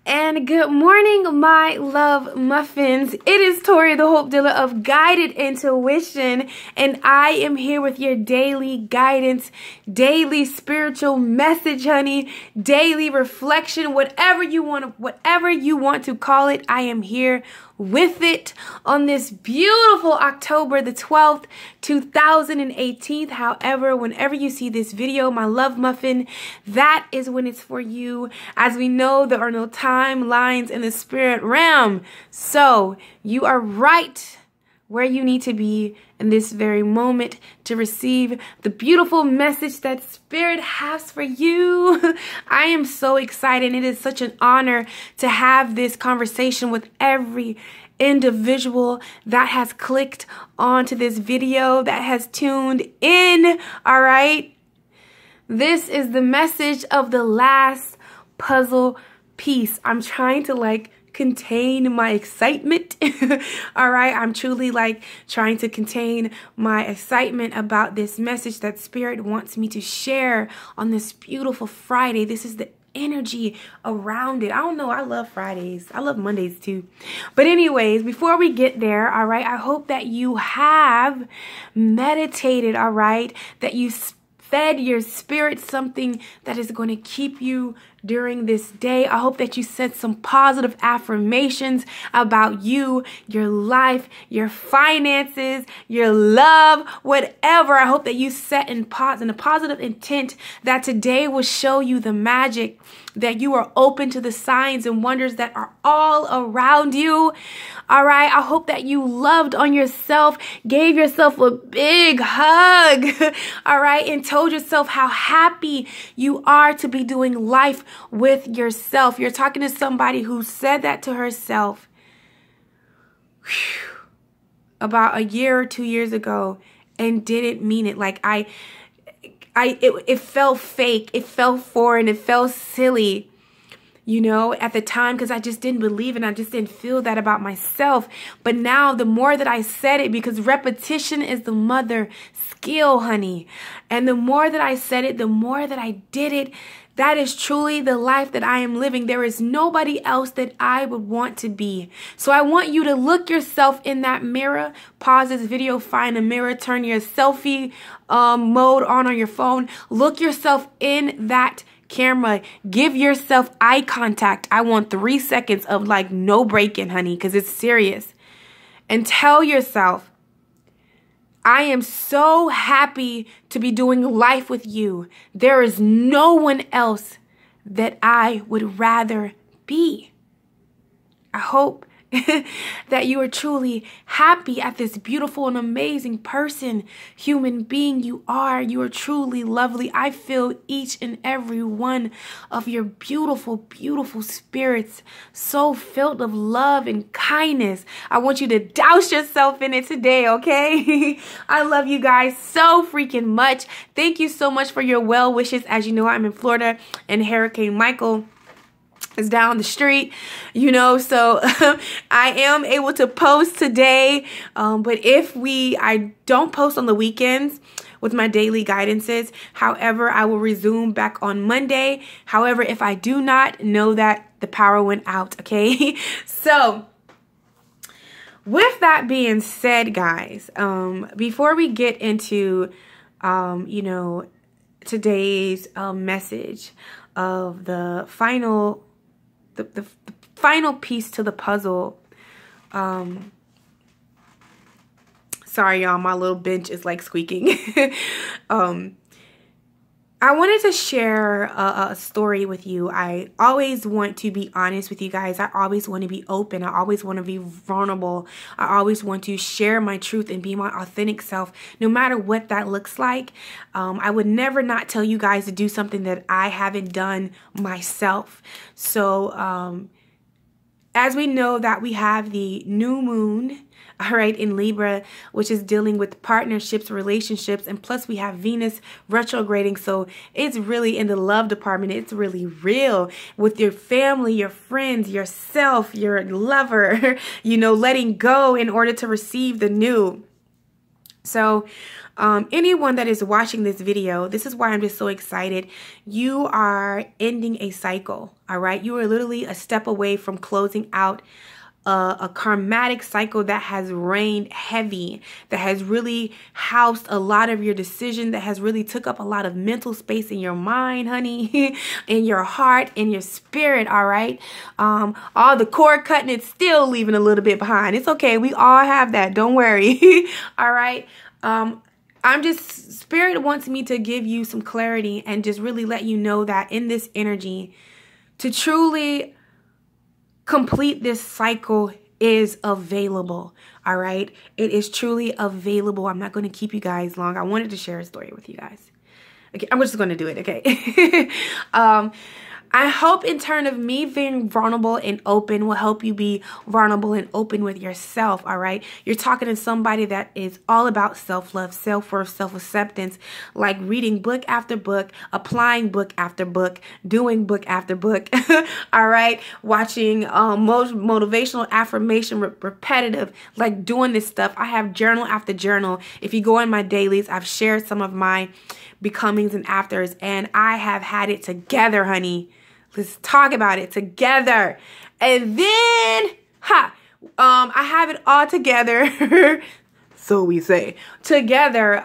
And good morning, my love muffins. It is Tori, the Hope Dealer of Guided Intuition, and I am here with your daily guidance, daily spiritual message, honey, daily reflection, whatever you want to call it. I am here with it on this beautiful October the 12th, 2018. However, whenever you see this video, my love muffin, that is when it's for you. As we know, there are no timelines in the spirit realm. So you are right where you need to be in this very moment to receive the beautiful message that Spirit has for you. I am so excited. It is such an honor to have this conversation with every individual that has clicked onto this video, that has tuned in. All right. This is the message of the last puzzle piece. I'm trying to contain my excitement. All right, I'm truly trying to contain my excitement about this message that Spirit wants me to share on this beautiful Friday. This is the energy around it. I don't know, I love Fridays. I love Mondays too. But anyways, before we get there, all right, I hope that you have meditated, all right, that you fed your spirit something that is going to keep you during this day. I hope that you said some positive affirmations about you, your life, your finances, your love, whatever. I hope that you set in a positive intent that today will show you the magic, that you are open to the signs and wonders that are all around you. All right. I hope that you loved on yourself, gave yourself a big hug. All right. And told yourself how happy you are to be doing life with yourself. You're talking to somebody who said that to herself about a year or 2 years ago and didn't mean it. It felt fake. It felt foreign. It felt silly, you know, at the time, because I just didn't believe it. I just didn't feel that about myself. But now the more that I said it, because repetition is the mother skill, honey. And the more that I said it, the more that I did it, that is truly the life that I am living. There is nobody else that I would want to be. So I want you to look yourself in that mirror. Pause this video, find a mirror, turn your selfie mode on your phone. Look yourself in that camera. Give yourself eye contact. I want 3 seconds of no breaking, honey, because it's serious. And tell yourself, I am so happy to be doing life with you. There is no one else that I would rather be. I hope that you are truly happy at this beautiful and amazing person, human being you are. You are truly lovely. I feel each and every one of your beautiful, beautiful spirits, so filled of love and kindness. I want you to douse yourself in it today, okay? I love you guys so freaking much. Thank you so much for your well wishes. As you know, I'm in Florida and Hurricane Michael is down the street, you know, so I am able to post today, but I don't post on the weekends with my daily guidances. However, I will resume back on Monday. However, if I do not, know that the power went out, okay? So with that being said, guys, before we get into you know, today's message of the final piece to the puzzle. Sorry, y'all, my little bench is squeaking. I wanted to share a story with you. I always want to be honest with you guys. I always want to be open. I always want to be vulnerable. I always want to share my truth and be my authentic self, no matter what that looks like. I would never not tell you guys to do something that I haven't done myself. So as we know that we have the new moon, all right, in Libra, which is dealing with partnerships, relationships, and plus we have Venus retrograding. So it's really in the love department. It's really real with your family, your friends, yourself, your lover, you know, letting go in order to receive the new. So anyone that is watching this video, this is why I'm just so excited. You are ending a cycle, all right? You are literally a step away from closing out a karmatic cycle that has reigned heavy, that has really housed a lot of your decision, that has really took up a lot of mental space in your mind, honey, in your heart, in your spirit, all right? All the cord cutting, it's still leaving a little bit behind. It's okay. We all have that. Don't worry. All right? Spirit wants me to give you some clarity and just really let you know that in this energy, to truly complete this cycle is available. All right. It is truly available. I'm not going to keep you guys long. I wanted to share a story with you guys. Okay. I'm just going to do it. Okay. I hope in turn of me being vulnerable and open will help you be vulnerable and open with yourself, all right? You're talking to somebody that is all about self-love, self-worth, self-acceptance, like reading book after book, applying book after book, doing book after book, all right? Watching motivational affirmation, repetitive, like doing this stuff. I have journal after journal. If you go in my dailies, I've shared some of my becomings and afters, and I have had it together, honey. Let's talk about it together. And then, I have it all together. So we say together,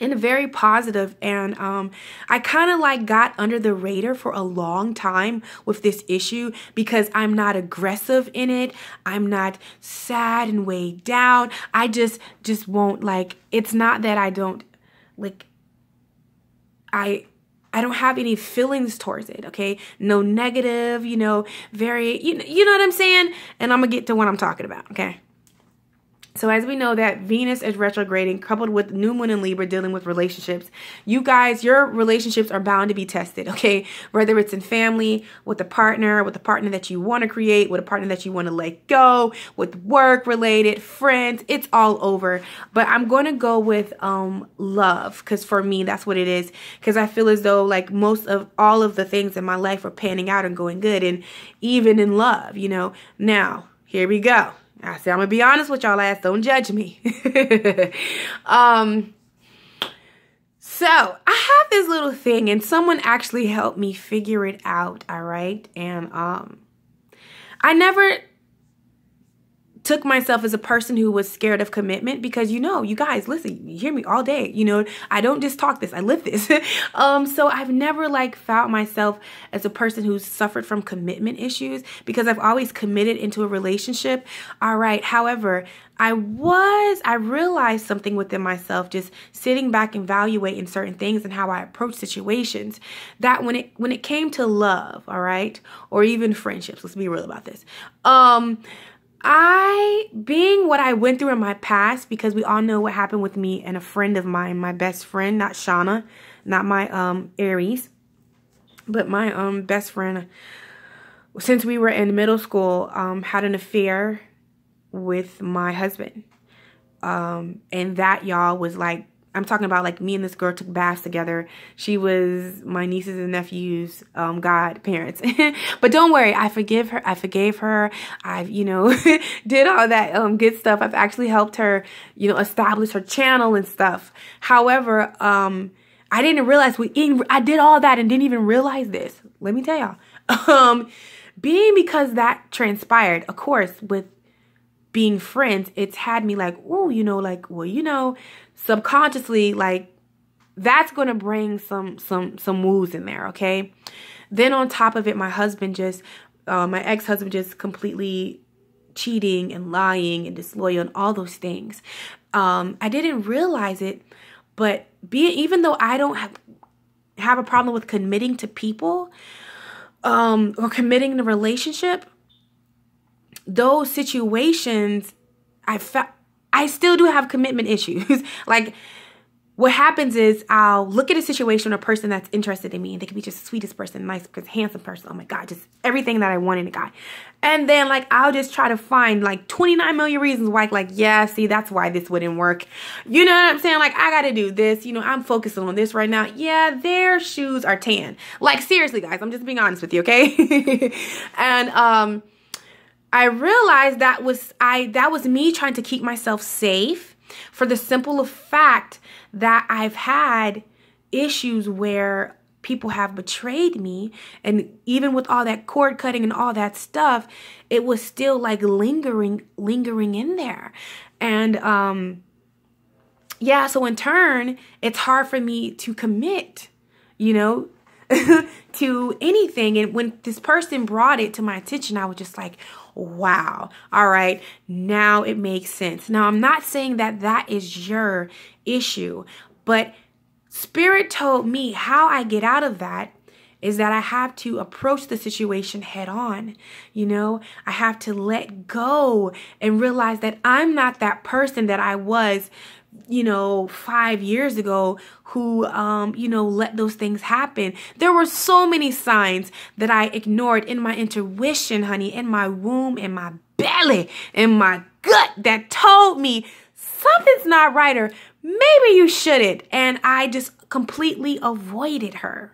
in a very positive, and I kind of like got under the radar for a long time with this issue because I'm not aggressive in it. I'm not sad and weighed down. I just won't, like, it's not that I don't, like, I don't have any feelings towards it, okay? No negative, you know, very, you know what I'm saying? And I'm going to get to what I'm talking about, okay? So as we know that Venus is retrograding, coupled with new moon in Libra dealing with relationships, you guys, your relationships are bound to be tested, okay? Whether it's in family, with a partner that you want to create, with a partner that you want to let go, with work related, friends, it's all over. But I'm going to go with love, because for me, that's what it is. Because I feel as though like most of all of the things in my life are panning out and going good, and even in love, you know. Now, here we go. I said, I'm going to be honest with y'all ass. Don't judge me. So I have this little thing, and someone actually helped me figure it out. All right. And I never took myself as a person who was scared of commitment because, you know, you guys, listen, you hear me all day. You know, I don't just talk this, I live this. So I've never like found myself as a person who's suffered from commitment issues because I've always committed into a relationship. All right. However, I realized something within myself, just sitting back and evaluating certain things and how I approach situations, that when it came to love, all right, or even friendships, let's be real about this. Being what I went through in my past, because we all know what happened with me and a friend of mine, my best friend, not Shauna, not my Aries, but my best friend, since we were in middle school, had an affair with my husband. And that, y'all, was like, I'm talking about like me and this girl took baths together. She was my nieces and nephews, godparents. But don't worry, I forgave her. I've, you know, did all that good stuff. I've actually helped her, you know, establish her channel and stuff. However, I didn't realize I did all that and didn't even realize this. Let me tell y'all. Because that transpired, of course, with being friends, it's had me like, oh, you know, like, well, you know, subconsciously, like, that's going to bring some woos in there, okay? Then on top of it, my husband my ex-husband just completely cheating and lying and disloyal and all those things. I didn't realize it, but even though I don't have a problem with committing to people, or committing in a relationship, those situations, I still do have commitment issues. Like, what happens is I'll look at a situation or a person that's interested in me, and they can be just the sweetest person, nice person, handsome person. Oh my God, just everything that I want in a guy. And then like, I'll just try to find like 29 million reasons why, like, yeah, see, that's why this wouldn't work. You know what I'm saying? Like, I got to do this. You know, I'm focusing on this right now. Yeah, their shoes are tan. Like, seriously, guys, I'm just being honest with you, okay? And I realized that was me trying to keep myself safe for the simple fact that I've had issues where people have betrayed me, and even with all that cord cutting and all that stuff, it was still like lingering in there. And yeah, so in turn, it's hard for me to commit, you know, to anything. And when this person brought it to my attention, I was just like, wow, all right, now it makes sense. Now, I'm not saying that that is your issue, but Spirit told me how I get out of that is that I have to approach the situation head on. You know, I have to let go and realize that I'm not that person that I was, you know, 5 years ago who, you know, let those things happen. There were so many signs that I ignored in my intuition, honey, in my womb, in my belly, in my gut that told me something's not right, or maybe you shouldn't. And I just completely avoided her.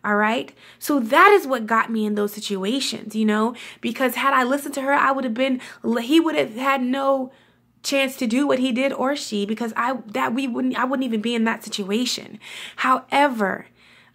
All right. So that is what got me in those situations, you know, because had I listened to her, he would have had no chance to do what he did, or she, because I wouldn't even be in that situation. However,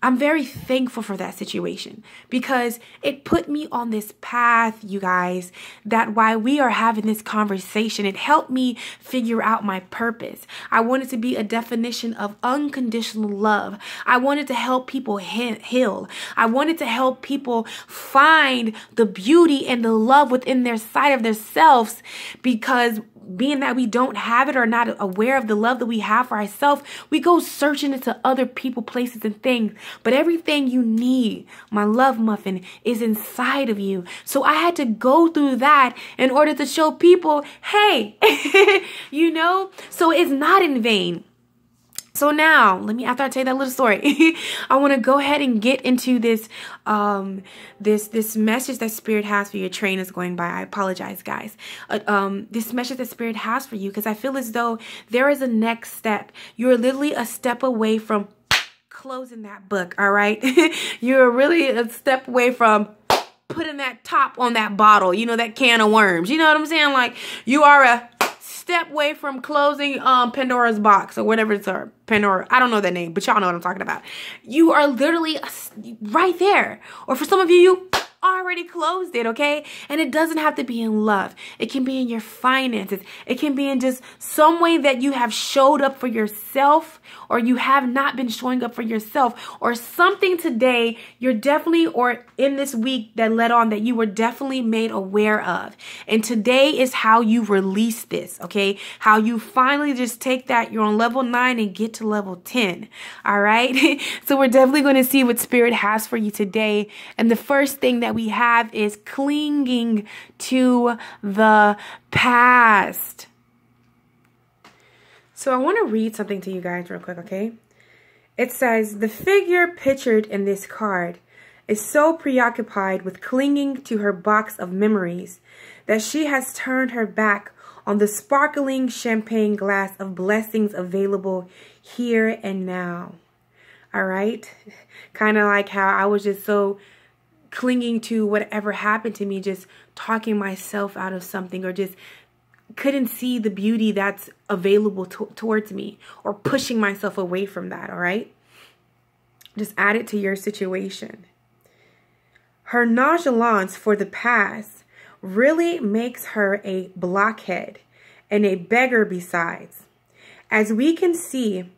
I'm very thankful for that situation because it put me on this path, you guys, that while we are having this conversation, it helped me figure out my purpose. I wanted to be a definition of unconditional love. I wanted to help people heal. I wanted to help people find the beauty and the love within their side of themselves, because being that we don't have it or not aware of the love that we have for ourselves, we go searching into other people, places, and things. But everything you need, my love muffin, is inside of you. So I had to go through that in order to show people, hey, you know, so it's not in vain. So now, after I tell you that little story, I want to go ahead and get into this, this message that Spirit has for you. Your train is going by. I apologize, guys. This message that Spirit has for you, because I feel as though there is a next step. You're literally a step away from closing that book, all right? You're really a step away from putting that top on that bottle, you know, that can of worms. You know what I'm saying? Like, you are a step away from closing Pandora's box, or whatever it's, or Pandora, I don't know that name, but y'all know what I'm talking about. You are literally right there. Or for some of you, you already closed it, okay? And it doesn't have to be in love. It can be in your finances. It can be in just some way that you have showed up for yourself, or you have not been showing up for yourself, or something today you're definitely, or in this week that led on, that you were definitely made aware of. And today is how you release this, okay? How you finally just take that, you're on level 9 and get to level 10, all right? So we're definitely going to see what Spirit has for you today. And the first thing that we have is clinging to the past. So I want to read something to you guys real quick, okay? It says, the figure pictured in this card is so preoccupied with clinging to her box of memories that she has turned her back on the sparkling champagne glass of blessings available here and now. All right? Kind of like how I was just so clinging to whatever happened to me, just talking myself out of something, or just couldn't see the beauty that's available towards me, or pushing myself away from that, all right? Just add it to your situation. Her nonchalance for the past really makes her a blockhead and a beggar besides. As we can see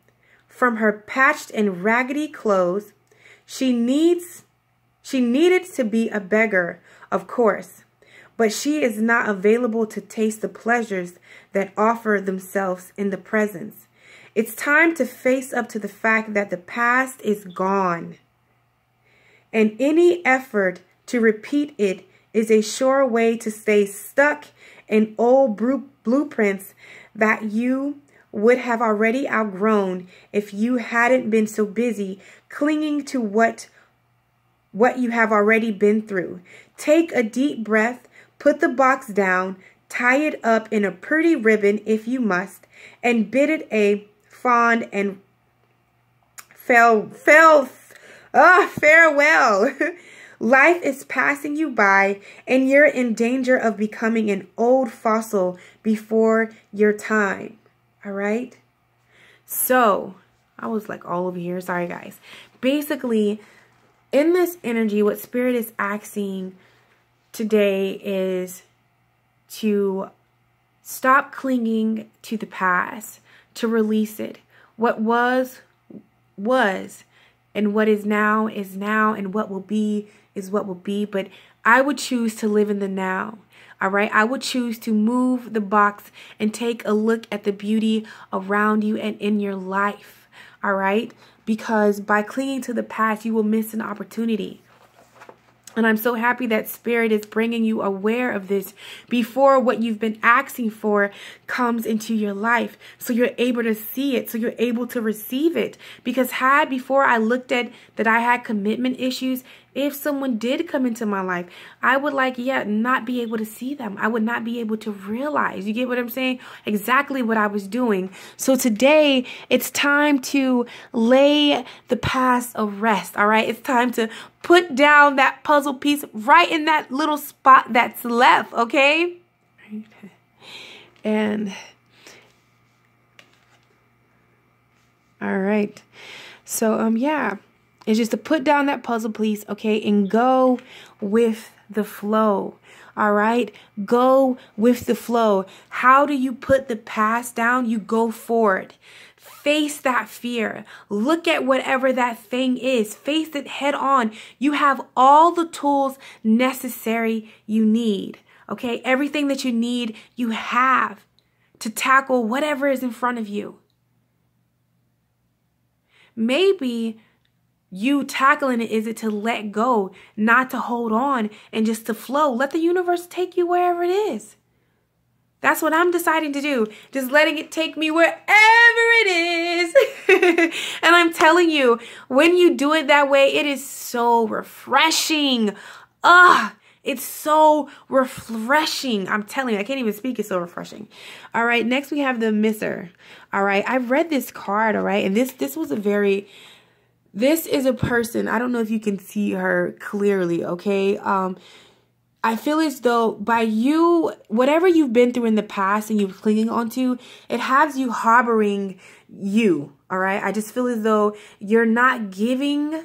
from her patched and raggedy clothes, she needed to be a beggar, of course, but she is not available to taste the pleasures that offer themselves in the presence. It's time to face up to the fact that the past is gone, and any effort to repeat it is a sure way to stay stuck in old blueprints that you would have already outgrown if you hadn't been so busy clinging to what you have already been through. Take a deep breath, put the box down, tie it up in a pretty ribbon if you must, and bid it a fond and farewell. Life is passing you by, and you're in danger of becoming an old fossil before your time. All right. So I was like all over here. Sorry, guys. Basically, in this energy, what Spirit is asking today is to stop clinging to the past, to release it. What was, and what is now, and what will be is what will be. But I would choose to live in the now. All right. I would choose to move the box and take a look at the beauty around you and in your life. All right. Because by clinging to the past, you will miss an opportunity. And I'm so happy that Spirit is bringing you aware of this before what you've been asking for comes into your life. So you're able to see it. So you're able to receive it. Because before I looked at that I had commitment issues, if someone did come into my life, I would not be able to see them. I would not be able to realize. You get what I'm saying? Exactly what I was doing. So today, it's time to lay the past to rest. All right? It's time to put down that puzzle piece right in that little spot that's left. Okay? And all right. So, yeah. It's just to put down that puzzle piece, okay, and go with the flow, all right? Go with the flow. How do you put the past down? You go forward. Face that fear. Look at whatever that thing is. Face it head on. You have all the tools necessary you need, okay? Everything that you need, you have to tackle whatever is in front of you. Maybe you tackling it is it to let go, not to hold on, and just to flow. Let the universe take you wherever it is. That's what I'm deciding to do. Just letting it take me wherever it is. And I'm telling you, when you do it that way, it is so refreshing. It's so refreshing. I'm telling you, I can't even speak. It's so refreshing. All right, next we have the Misser. All right, I've read this card, all right, and this was a very... This is a person, I don't know if you can see her clearly, okay? I feel as though by you, whatever you've been through in the past and you're clinging onto, it has you harboring you, all right? I just feel as though you're not giving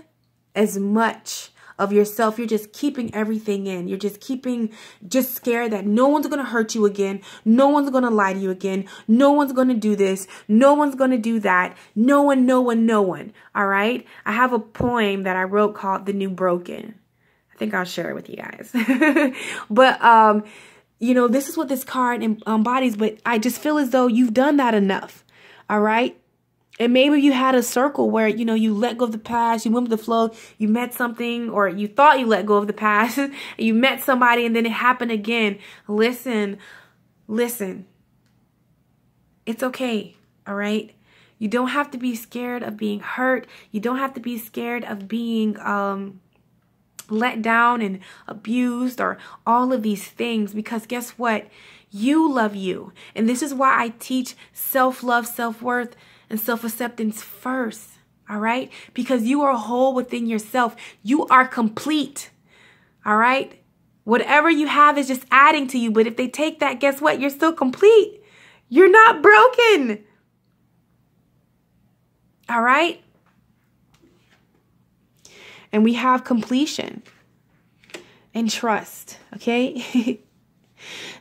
as much of yourself. You're just keeping everything in. You're just scared that no one's going to hurt you again. No one's going to lie to you again. No one's going to do this. No one's going to do that. No one. All right. I have a poem that I wrote called The New Broken. I think I'll share it with you guys. But, you know, this is what this card embodies, but I just feel as though you've done that enough. All right. And maybe you had a circle where, you know, you let go of the past, you went with the flow, you met something, or you thought you let go of the past, and you met somebody, and then it happened again. Listen. It's okay, all right? You don't have to be scared of being hurt. You don't have to be scared of being let down and abused or all of these things, because guess what? You love you. And this is why I teach self-love, self-worth, and self-acceptance first, all right? Because you are whole within yourself. You are complete, all right? Whatever you have is just adding to you. But if they take that, guess what? You're still complete. You're not broken, all right? And we have completion and trust, okay?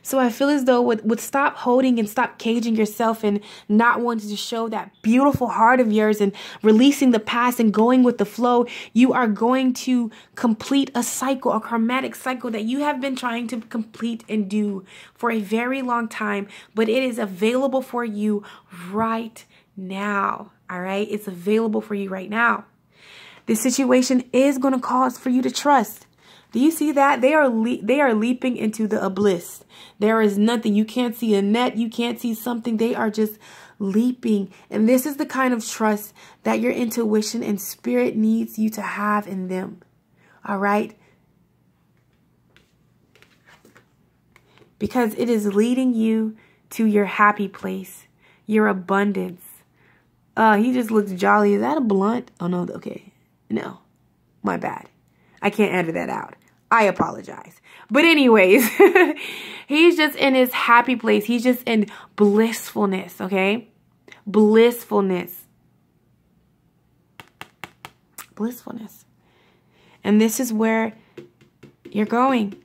So I feel as though would stop holding and stop caging yourself and not wanting to show that beautiful heart of yours and releasing the past and going with the flow. You are going to complete a cycle, a karmatic cycle that you have been trying to complete and do for a very long time, but it is available for you right now. All right. It's available for you right now. This situation is going to cause for you to trust. Do you see that? They are leaping into the abyss. There is nothing. You can't see a net. You can't see something. They are just leaping. And this is the kind of trust that your intuition and spirit needs you to have in them. All right? Because it is leading you to your happy place, your abundance. He just looks jolly. Is that a blunt? Oh, no. Okay. No. My bad. I can't edit that out. I apologize. But anyways, he's just in his happy place. He's just in blissfulness, okay? blissfulness. Blissfulness. And this is where you're going.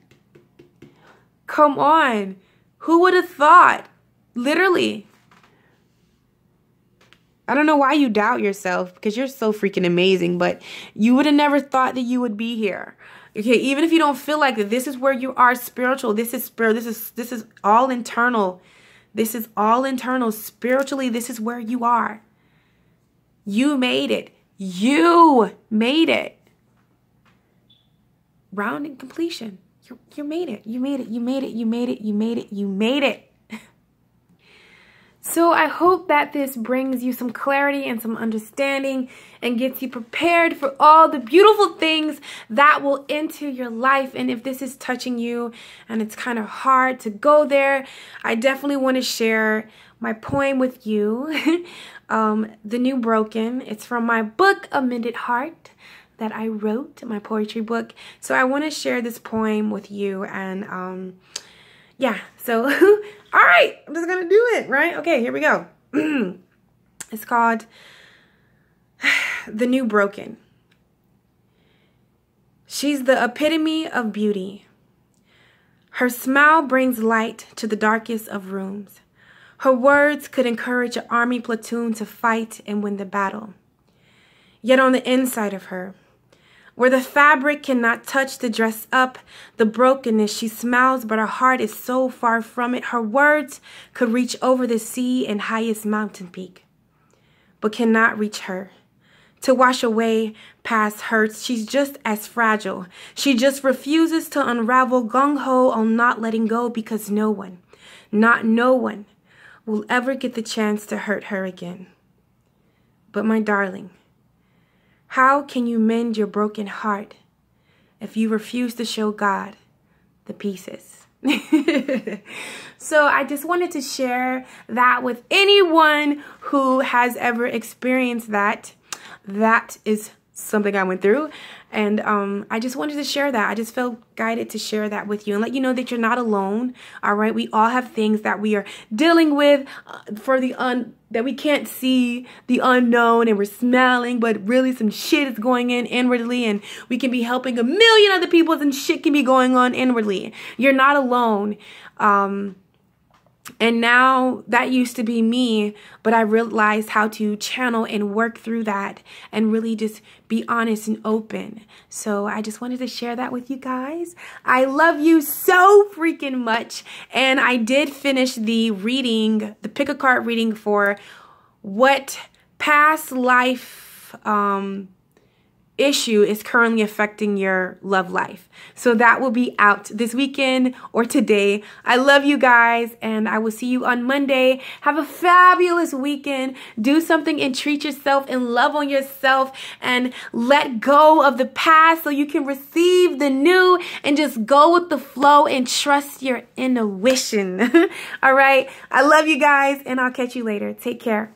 Come on. Who would have thought? Literally. I don't know why you doubt yourself, because you're so freaking amazing, but you would have never thought that you would be here. Okay, even if you don't feel like it, this is where you are spiritual. This is spirit. This is all internal. This is all internal. Spiritually, this is where you are. You made it. You made it. Round in completion. You made it. You made it. You made it. You made it. You made it. You made it. So I hope that this brings you some clarity and some understanding and gets you prepared for all the beautiful things that will enter your life. And if this is touching you and it's kind of hard to go there, I definitely want to share my poem with you, The New Broken. It's from my book, A Mended Heart, that I wrote, my poetry book. So I want to share this poem with you, and yeah, so all right, I'm just gonna do it, right? Okay, here we go. It's called The New Broken. She's the epitome of beauty. Her smile brings light to the darkest of rooms. Her words could encourage an army platoon to fight and win the battle. Yet on the inside of her, where the fabric cannot touch the dress up, the brokenness, she smiles, but her heart is so far from it. Her words could reach over the sea and highest mountain peak, but cannot reach her. To wash away past hurts, she's just as fragile. She just refuses to unravel, gung-ho on not letting go, because no one, not no one, will ever get the chance to hurt her again. But my darling, how can you mend your broken heart if you refuse to show God the pieces? So I just wanted to share that with anyone who has ever experienced that. That is something I went through, and I just wanted to share that. I just felt guided to share that with you and let you know that you're not alone. All right, we all have things that we are dealing with that we can't see, the unknown, and we're smelling, but really some shit is going in inwardly, and we can be helping a million other people, and shit can be going on inwardly. You're not alone. And now that used to be me, but I realized how to channel and work through that and really just be honest and open. So I just wanted to share that with you guys. I love you so freaking much. And I did finish the reading, the pick a card reading for what past life issue is currently affecting your love life. So that will be out this weekend or today. I love you guys, and I will see you on Monday. Have a fabulous weekend. Do something and treat yourself and love on yourself and let go of the past so you can receive the new and just go with the flow and trust your intuition. All right. I love you guys, and I'll catch you later. Take care.